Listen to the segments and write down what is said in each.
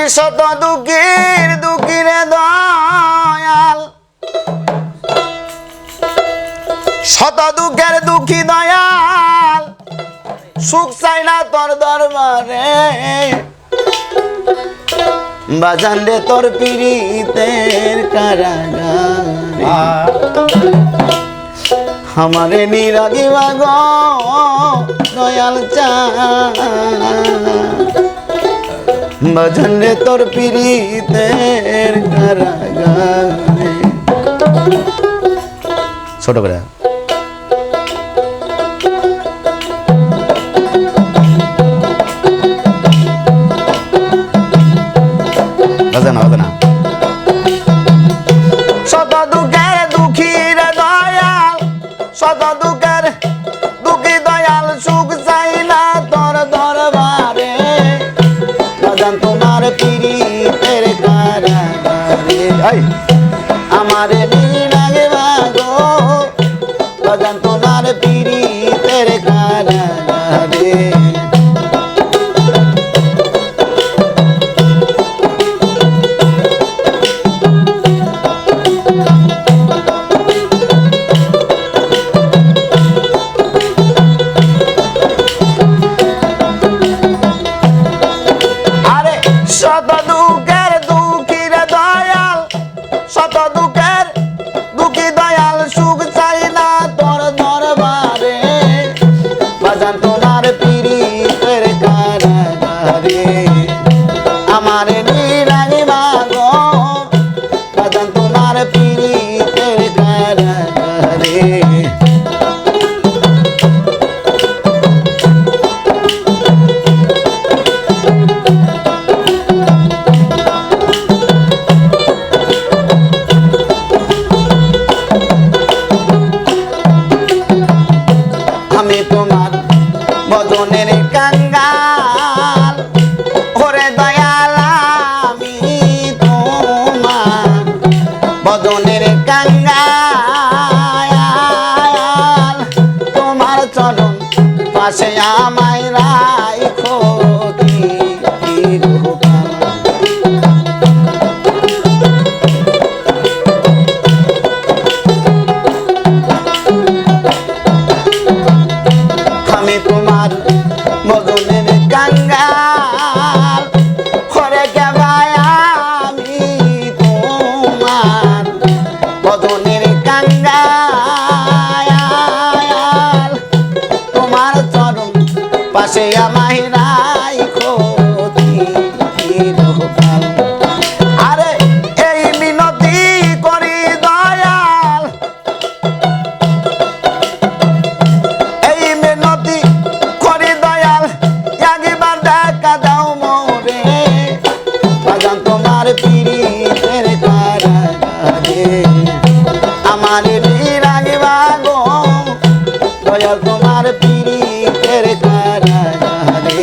শত দুঃখীর দুঃখীরে দয়াল শত দুঃখের দুঃখী দয়াল সুখ চাই না তোর দরবারে বাজান রে তোর পীড়িতের কারাগারে আমারে নিরাগিবা গো দয়াল চা বাজান রে তোর পীড়িতের কারাগারে ছোট করে বাজানা বাজানা শত দুঃখের দুঃখীর দয়াল শত দুঃখের দুঃখী দয়াল সুখ চাই না তোর দরবারে বাজান তোমার পীড়িতের কারাগারে আমারে নিরাগে ভাগো বাজান তোমার পীড়িতের কারাগারে শত দুঃখের দুঃখীর দয়াল শত দুঃখের দুঃখী দয়াল সুখ চাই না তোর দরবারে বাজান তোমার পীড়িতের কারাগারে আমার নিরাগে মাগো বাজান তোমার পীড়িতের কারাগারে আমি তোমার ভজনের কাঙ্গাল ওরে দয়াল আমি তোমার ভজনের কাঙ্গাল তোমার চরণ পাশে আমায় রাখো আমি তোমার ভজনের কাঙ্গাল করে কেবাই আমি তোমার ভজনের কাঙ্গাল তোমার চরণ পাশে আমায় রাখো চিরকাল আরে এই মিনতি করি দয়াল এই মিনতি করি দয়াল একবার দেখা দাও মোরে বাজান তোমার পীড়িতের কারাগারে আমার নিরাগিবা গো দয়াল তোমার পীড়িতের কারাগারে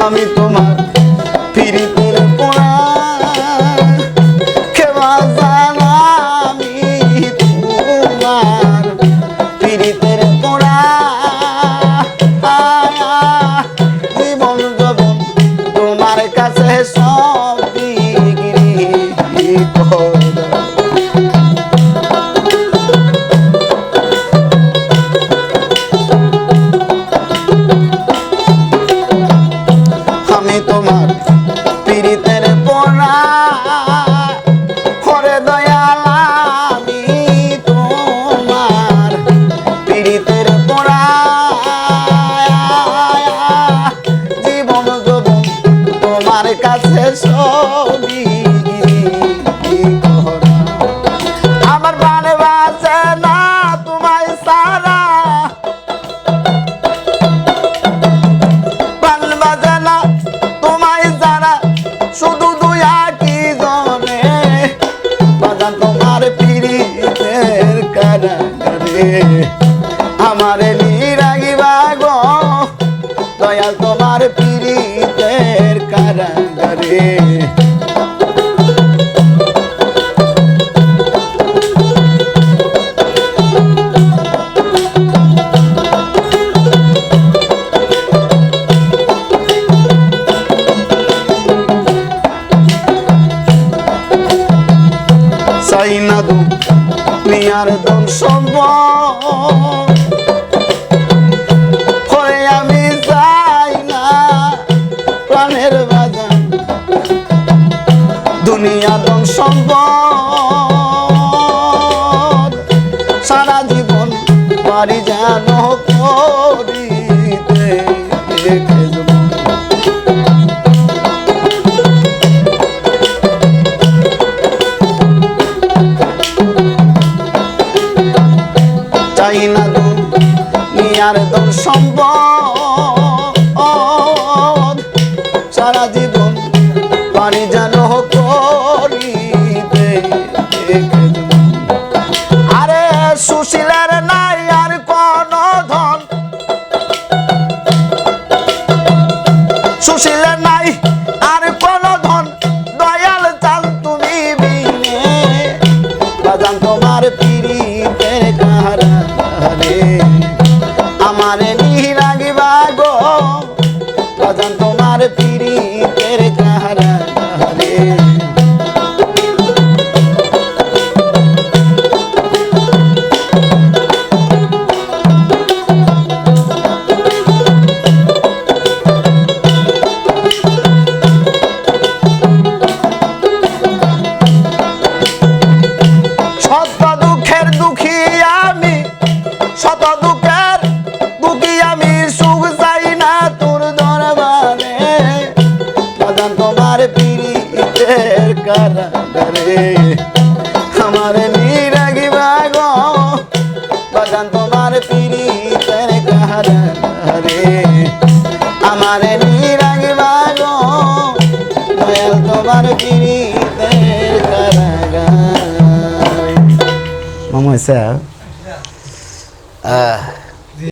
আমি তোমার পীড়িতের পোড়া কেবা জানা আমি তোমার পীড়িতের পোড়া জীবন যবন তোমার কাছে সব বিক্রি করা আমি তোমার পীড়িতের পোড়া করে দয়াল আমি তোমার পীড়িতের পোড়া জীবন যবন তোমার কাছে সবই আমার বানে বাসে না তোমায় সারা শুধু দুয়া কি জনে বাজান তোমার পীড়িতের কারাগারে আমার নিরাগিবা গো দয়াল তোমার পীড়িতের কারাগারে দুনিয়ার ধন সম্পদ করে আমি চাই না প্রাণের বাজান দুনিয়া ধন সম্পদ সারা জীবন পারি যেন করিতে চাই না দুনিয়ার ধন সম্পদ সারা জীবন পারি যেন করিতে আরে সুশীলের নাই আর কোন ধন সুশীলের নাই আর কোন ধন দয়াল চান তুমি বিনে বাজান তোমার পিরিতের কাহারে আমারে নিরাগিবা গো বাজান তোমার পিরিতের কাহারে শত দুঃখের দুঃখী আমি সুখ চাই না তোর দরবারে বাজান তোমার পিরিতের কারাগারে আমার নিরাগিবা গো বাজান তোমার পিরিতের কারাগারে আমার নিরাগিবা গো দয়াল তোমার পিরিতের কারাগারে মামা স্যার